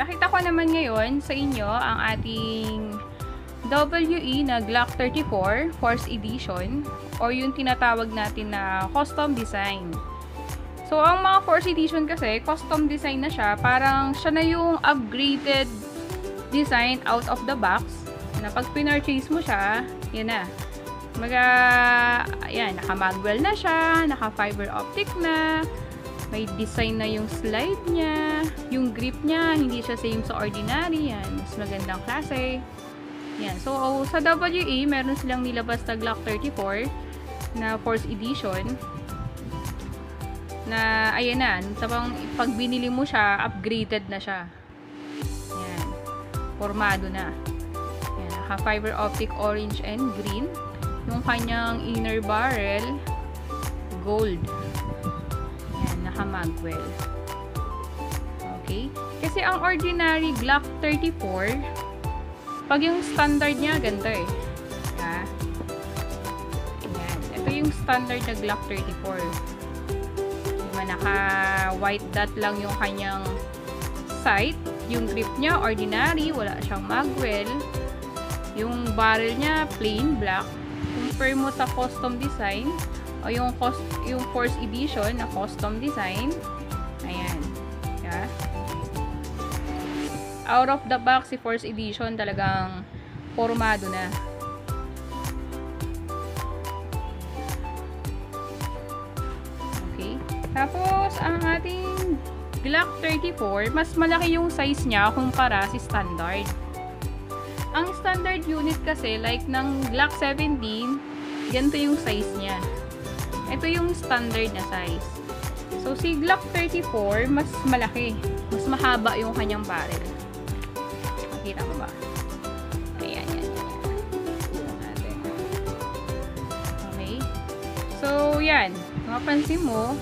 Pakita ko naman ngayon sa inyo ang ating WE na Glock 34 Force Edition or yung tinatawag natin na custom design. So, ang mga Force Edition kasi, custom design na siya. Parang siya na yung upgraded design out of the box na pag pinurchase mo siya, yan na. Ayan, naka-magwell na siya, naka-fiber optic na, may design na yung slide niya, yung grip niya, hindi siya same sa ordinary, yan, mas magandang klase. Yan, so sa WE, meron silang nilabas na Glock 34 na Force Edition, na, ayan na, pag binili mo siya, upgraded na siya. Yan, formado na. Yan, naka-fiber optic orange and green. Yung kanyang inner barrel, gold. Yan, naka-magwell. Okay? Kasi ang ordinary Glock 34, pag yung standard niya, ganito eh. Ha? Yan. Ito yung standard na Glock 34. Diba, naka-white dot lang yung kanyang sight. Yung grip niya, ordinary. Wala siyang magwell. Yung barrel niya, plain black. Compare mo sa custom design o yung Force Edition na custom design, ayan, yeah. Out of the box si Force Edition talagang formado na. Okay, tapos ang ating Glock 34, mas malaki yung size niya kumpara si standard. Ang standard unit kasi, like ng Glock 17, ganito yung size niya. Ito yung standard na size. So, si Glock 34, mas malaki. Mas mahaba yung kanyang barrel. Makita mo ba? Ayan, yan. Okay. So, yan. Mapansin mo,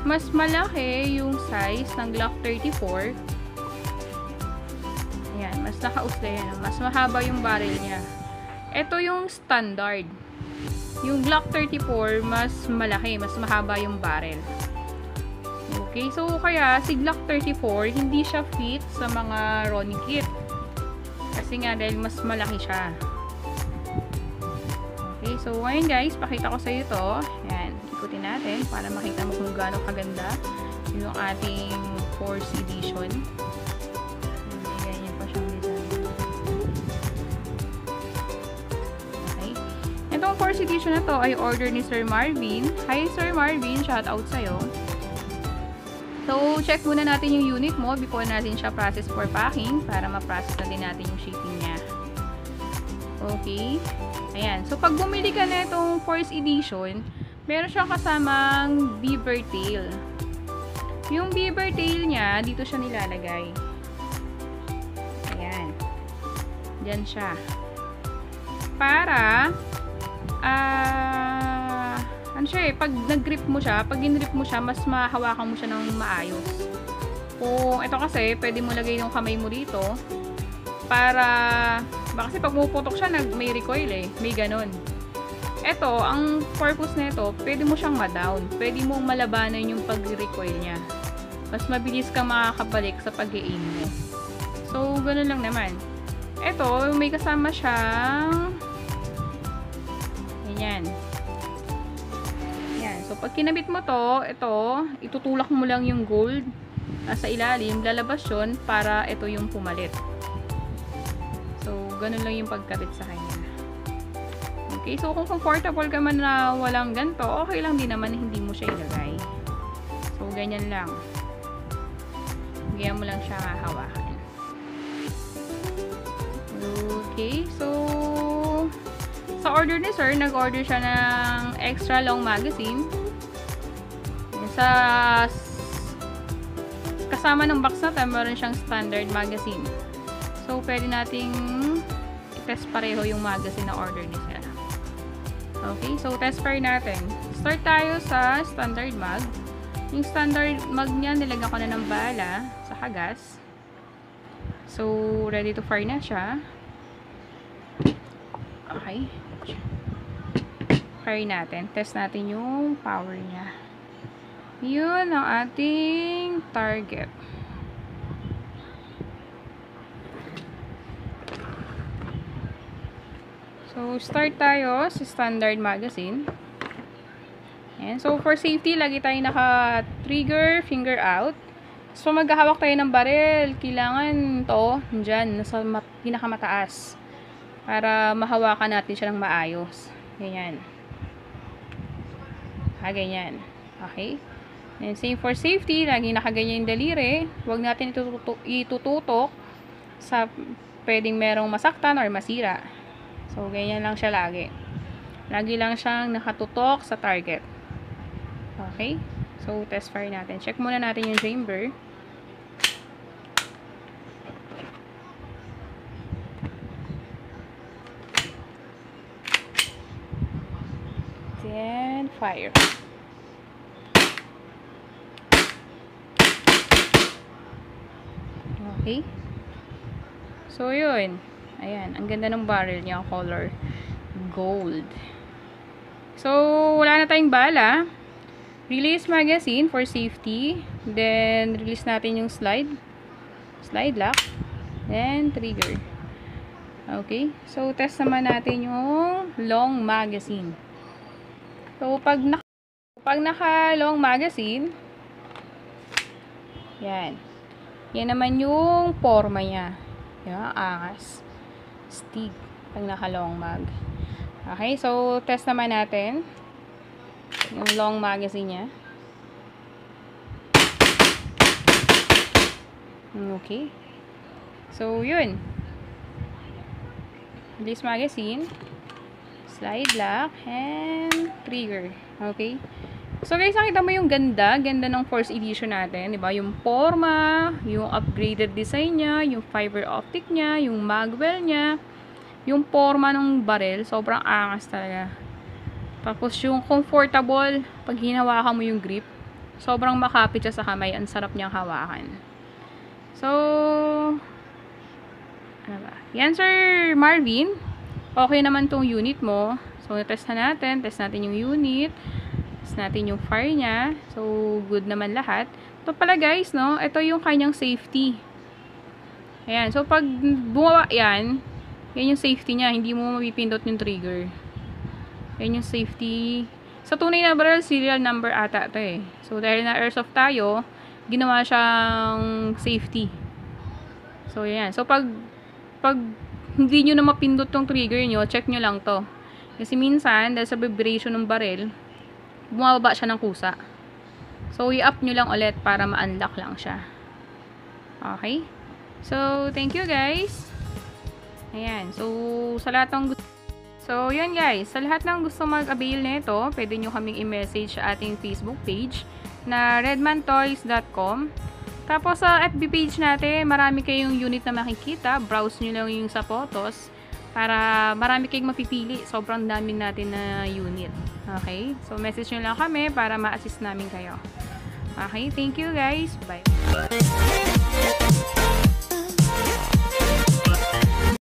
mas malaki yung size ng Glock 34. Ayan, mas nakausla yan. Mas mahaba yung barrel niya. Ito yung standard. Yung Glock 34, mas malaki. Mas mahaba yung barrel. Okay, so kaya si Glock 34, hindi siya fit sa mga Ronnie kit. Kasi nga dahil mas malaki siya. Okay, so ngayon guys, pakita ko sa iyo to. Ayan, ikutin natin para makita mo kung gaano kaganda yung ating Force Edition. Itong Force Edition na to ay order ni Sir Marvin. Hi Sir Marvin, shout out sa'yo. So, check muna natin yung unit mo before natin siya process for packing para ma-process na din natin yung shipping niya. Okay. Ayan. So, pag bumili ka na itong Force Edition, meron siyang kasamang beaver tail. Yung beaver tail niya, dito siya nilalagay. Ayan. Diyan siya. Para ano siya eh, pag nag-grip mo siya, pag in-grip mo siya, mas mahawakan mo siya ng maayos. Kung ito kasi, pwede mo lagay yung kamay mo dito para, kasi pag puputok siya, may recoil eh, may ganon. Ito, ang purpose na ito, pwede mo siyang ma-down, pwede mong malabanan yung pag-recoil niya. Mas mabilis kang makakabalik sa pag-aim mo. So, ganon lang naman. Ito, may kasama siyang yan. Yan. So, pag kinabit mo to, ito, itutulak mo lang yung gold sa ilalim, lalabas yun para ito yung pumalit. So, ganun lang yung pagkabit sa kanya. Okay, so kung comfortable ka man na walang ganito, okay lang din naman hindi mo siya ilagay. So, ganyan lang. Ganyan mo lang siya hawakan. Okay, so sa order ni Sir, nag-order siya ng extra long magazine. Sa kasama ng box na ito, meron siyang standard magazine. So, pwede nating i-test pareho yung magazine na order ni Sir. Okay, so test pair natin. Start tayo sa standard mag. Yung standard mag niya, nilagyan ko na ng bala sa kagas. So, ready to fire na siya. Okay. Fire natin. Test natin yung power niya. Yun ang ating target. So, start tayo sa standard magazine. Ayan. So, for safety, lagi tayo naka-trigger, finger out. So, maghahawak tayo ng barrel. Kailangan to, dyan, nasa pinakamataas. Para mahawakan natin siya ng maayos. Ganyan. Ganyan. Okay? And same for safety, lagi nakaganyan yung daliri. Huwag natin itututok sa pwedeng merong masaktan or masira. So, ganyan lang siya lagi. Lagi lang siyang nakatutok sa target. Okay? So, test fire natin. Check muna natin yung chamber. Then, fire. Okay? So, yun. Ayan. Ang ganda ng barrel niya. Color gold. So, wala na tayong bala. Release magazine for safety. Then, release natin yung slide. Slide lock. Then, trigger. Okay. So, test naman natin yung long magazine. So, pag naka-long magazine, yan. Yan naman yung forma niya. Yan, angas. Stig. Pag naka-long mag. Okay, so, test naman natin yung long magazine niya. Okay. So, yun. Release magazine. Slide lock. And trigger. Okay. So, guys, nakita mo yung ganda ng 4th edition natin, di ba? Yung forma, yung upgraded design niya, yung fiber optic niya, yung magwell niya, yung forma ng barrel, sobrang angas talaga. Tapos, yung comfortable, pag hinawakan mo yung grip, sobrang makapit siya sa kamay, ang sarap niyang hawakan. So, ano ba? Yan, Sir Marvin. Okay naman tong unit mo. So, test natin yung unit. Natin yung fire niya. So, good naman lahat. Ito pala guys, no? Ito yung kanyang safety. Ayan. So, pag bumawa yan yung safety niya. Hindi mo mapipindot yung trigger. Yan yung safety. Sa tunay na barrel, serial number ata ito eh. So, dahil na airsoft tayo, ginawa siyang safety. So, yan. So, pag hindi nyo na mapindot yung trigger nyo, check nyo lang to. Kasi minsan, dahil sa vibration ng barrel, bumababa siya ng kusa. So, i-up nyo lang ulit para ma-unlock lang siya. Okay? So, thank you guys. Ayan. So, sa lahat ng gusto. So, yun guys. Sa lahat ng gusto mag-avail nito, pwede nyo kaming i-message sa ating Facebook page na redmantoys.com. Tapos, sa FB page natin, marami kayong unit na makikita. Browse nyo lang yung sa photos para marami kayong mapipili. Sobrang dami natin na unit. Okay? So, message nyo lang kami para ma-assist namin kayo. Okay? Thank you guys. Bye.